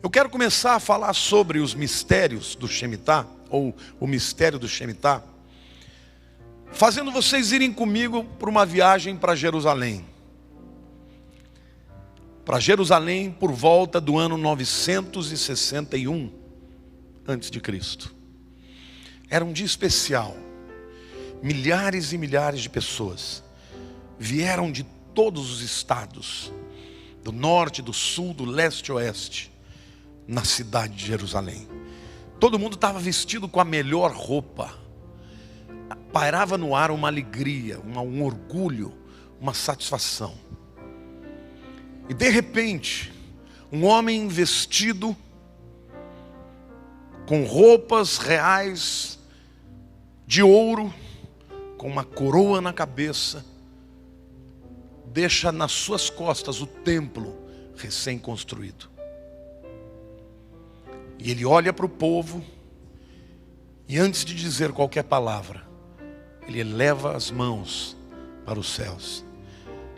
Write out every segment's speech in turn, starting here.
Eu quero começar a falar sobre os mistérios do Shemitah, ou o mistério do Shemitah, fazendo vocês irem comigo por uma viagem para Jerusalém. Para Jerusalém por volta do ano 961 a.C. Era um dia especial. Milhares e milhares de pessoas vieram de todos os estados, do norte, do sul, do leste e oeste, na cidade de Jerusalém. Todo mundo estava vestido com a melhor roupa. Pairava no ar uma alegria, um orgulho, uma satisfação. E de repente, um homem vestido com roupas reais de ouro, com uma coroa na cabeça, deixa nas suas costas o templo recém-construído. E ele olha para o povo, e antes de dizer qualquer palavra, ele eleva as mãos para os céus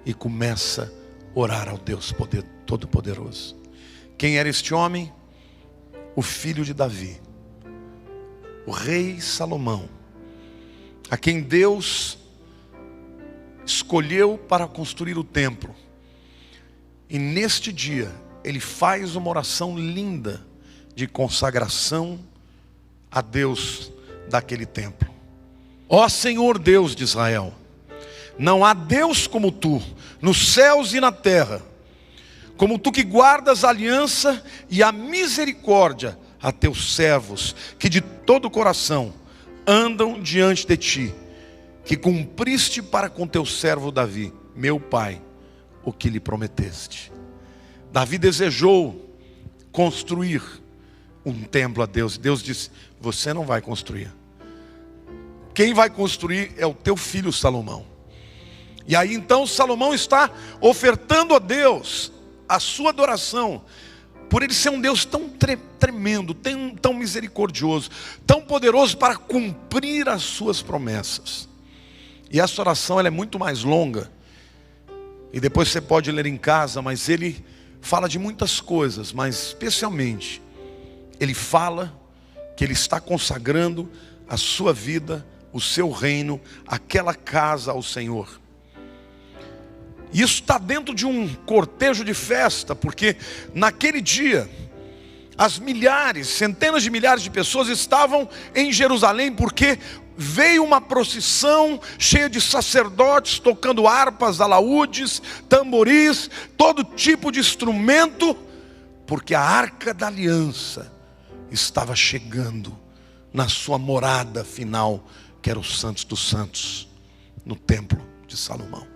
e começa a orar ao Deus Todo-Poderoso. Quem era este homem? O filho de Davi, o rei Salomão, a quem Deus escolheu para construir o templo. E neste dia, ele faz uma oração linda de consagração a Deus daquele templo. Ó Senhor Deus de Israel, não há Deus como tu, nos céus e na terra, como tu que guardas a aliança e a misericórdia a teus servos, que de todo o coração andam diante de ti, que cumpriste para com teu servo Davi, meu pai, o que lhe prometeste. Davi desejou construir um templo a Deus. Deus disse: você não vai construir. Quem vai construir é o teu filho Salomão. E aí então Salomão está ofertando a Deus a sua adoração, por ele ser um Deus tão tremendo, tão misericordioso, tão poderoso para cumprir as suas promessas. E essa oração ela é muito mais longa, e depois você pode ler em casa, mas ele fala de muitas coisas, mas especialmente ele fala que ele está consagrando a sua vida, o seu reino, aquela casa ao Senhor. Isso está dentro de um cortejo de festa, porque naquele dia, as milhares, centenas de milhares de pessoas estavam em Jerusalém, porque veio uma procissão cheia de sacerdotes, tocando harpas, alaúdes, tamboris, todo tipo de instrumento, porque a Arca da Aliança estava chegando na sua morada final, que era o Santos dos Santos, no templo de Salomão.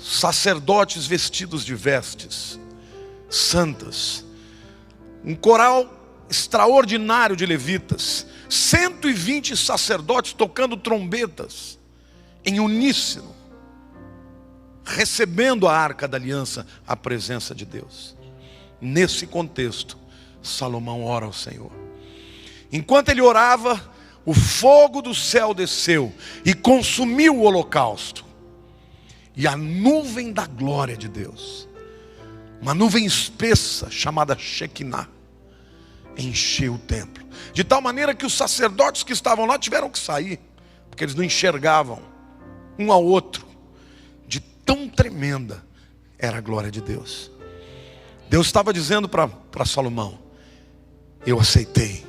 Sacerdotes vestidos de vestes santas, um coral extraordinário de levitas, 120 sacerdotes tocando trombetas em uníssono, recebendo a Arca da Aliança, a presença de Deus. Nesse contexto, Salomão ora ao Senhor. Enquanto ele orava, o fogo do céu desceu e consumiu o holocausto. E a nuvem da glória de Deus, uma nuvem espessa chamada Shekinah, encheu o templo. De tal maneira que os sacerdotes que estavam lá tiveram que sair, porque eles não enxergavam um ao outro. De tão tremenda era a glória de Deus. Deus estava dizendo para Salomão: eu aceitei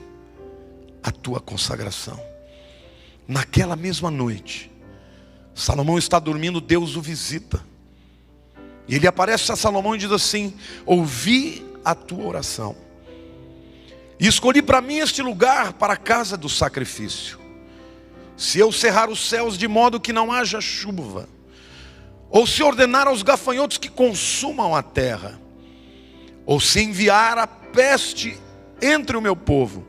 a tua consagração. Naquela mesma noite, Salomão está dormindo, Deus o visita. E ele aparece a Salomão e diz assim: ouvi a tua oração, e escolhi para mim este lugar para a casa do sacrifício. Se eu cerrar os céus de modo que não haja chuva, ou se ordenar aos gafanhotos que consumam a terra, ou se enviar a peste entre o meu povo,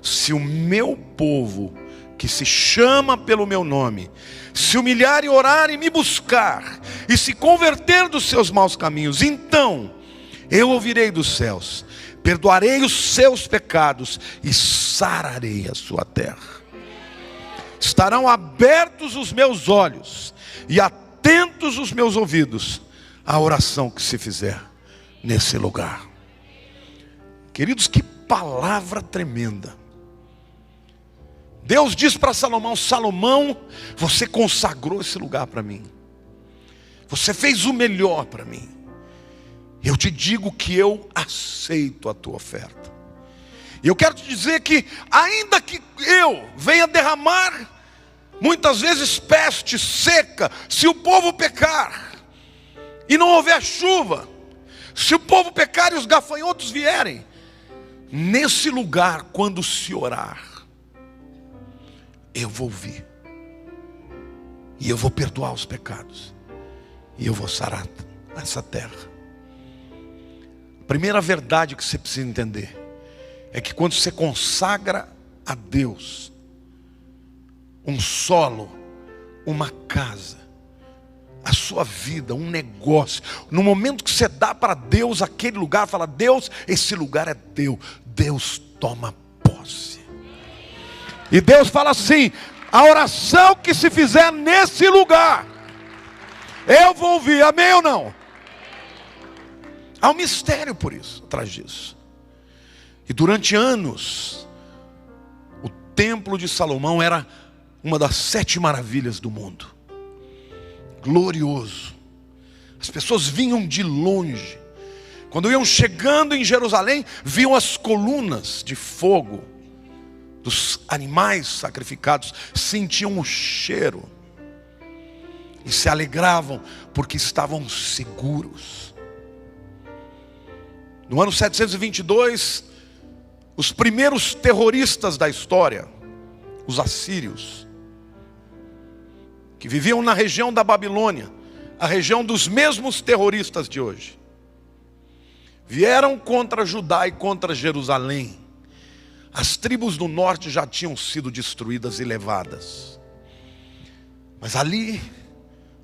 se o meu povo, que se chama pelo meu nome, se humilhar e orar e me buscar, e se converter dos seus maus caminhos, então eu ouvirei dos céus, perdoarei os seus pecados e sararei a sua terra. Estarão abertos os meus olhos e atentos os meus ouvidos à oração que se fizer nesse lugar. Queridos, que palavra tremenda. Deus diz para Salomão: Salomão, você consagrou esse lugar para mim. Você fez o melhor para mim. Eu te digo que eu aceito a tua oferta. E eu quero te dizer que, ainda que eu venha derramar muitas vezes peste, seca, se o povo pecar e não houver chuva, se o povo pecar e os gafanhotos vierem, nesse lugar, quando se orar, eu vou ouvir, e eu vou perdoar os pecados, e eu vou sarar essa terra. A primeira verdade que você precisa entender é que quando você consagra a Deus um solo, uma casa, a sua vida, um negócio, no momento que você dá para Deus aquele lugar, fala: Deus, esse lugar é teu, Deus toma posse. E Deus fala assim: a oração que se fizer nesse lugar, eu vou ouvir, amém ou não? Há um mistério por isso, atrás disso. E durante anos, o templo de Salomão era uma das 7 maravilhas do mundo. Glorioso. As pessoas vinham de longe. Quando iam chegando em Jerusalém, viam as colunas de fogo dos animais sacrificados, sentiam o cheiro e se alegravam porque estavam seguros. No ano 722, os primeiros terroristas da história, os assírios, que viviam na região da Babilônia, a região dos mesmos terroristas de hoje, vieram contra Judá e contra Jerusalém. As tribos do norte já tinham sido destruídas e levadas. Mas ali,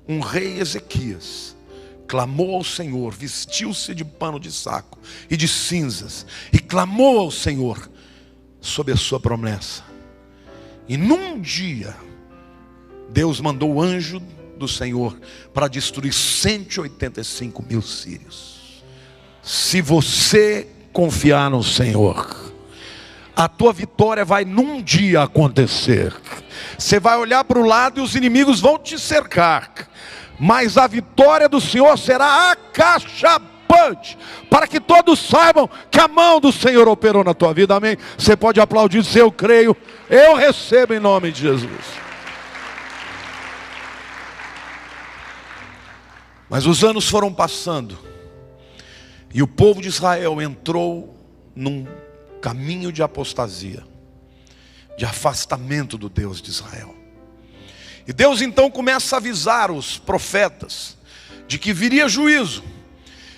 um rei Ezequias clamou ao Senhor, vestiu-se de pano de saco e de cinzas, e clamou ao Senhor sobre a sua promessa. E num dia, Deus mandou o anjo do Senhor para destruir 185 mil sírios. Se você confiar no Senhor, a tua vitória vai num dia acontecer. Você vai olhar para o lado e os inimigos vão te cercar, mas a vitória do Senhor será acachapante, para que todos saibam que a mão do Senhor operou na tua vida, amém? Você pode aplaudir e dizer: eu creio, eu recebo em nome de Jesus. Mas os anos foram passando, e o povo de Israel entrou num caminho de apostasia, de afastamento do Deus de Israel. E Deus então começa a avisar os profetas de que viria juízo,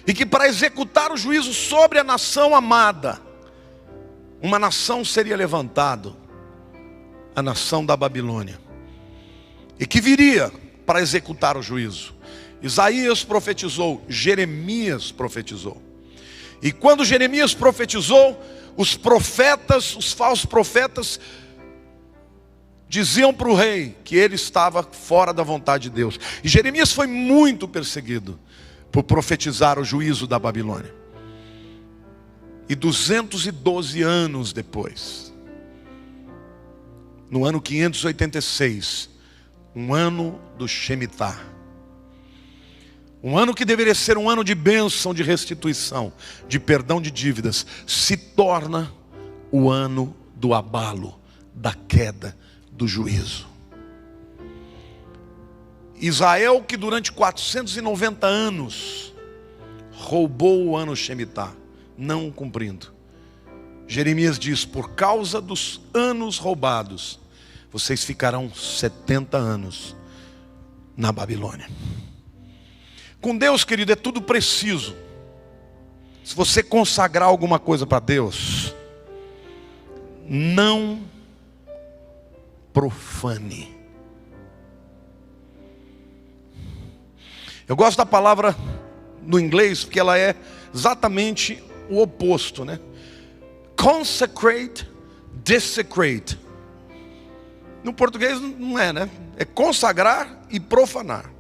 e que para executar o juízo sobre a nação amada, uma nação seria levantada, a nação da Babilônia, e que viria para executar o juízo. Isaías profetizou, Jeremias profetizou. E quando Jeremias profetizou, os profetas, os falsos profetas, diziam para o rei que ele estava fora da vontade de Deus. E Jeremias foi muito perseguido por profetizar o juízo da Babilônia. E 212 anos depois, no ano 586, um ano do Shemitah, um ano que deveria ser um ano de bênção, de restituição, de perdão de dívidas, se torna o ano do abalo, da queda, do juízo. Israel, que durante 490 anos roubou o ano Shemitah, não cumprindo. Jeremias diz: por causa dos anos roubados, vocês ficarão 70 anos na Babilônia. Com Deus, querido, é tudo preciso. Se você consagrar alguma coisa para Deus, não profane. Eu gosto da palavra no inglês, porque ela é exatamente o oposto, né? Consecrate, desecrate. No português não é, né? É consagrar e profanar.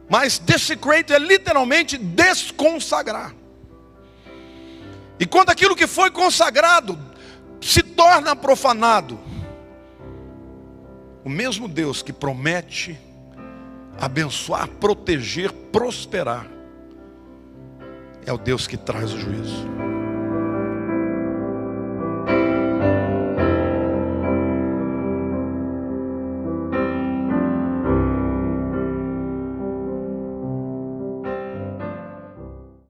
Mas desecrate é literalmente desconsagrar. E quando aquilo que foi consagrado se torna profanado, o mesmo Deus que promete abençoar, proteger, prosperar, é o Deus que traz o juízo.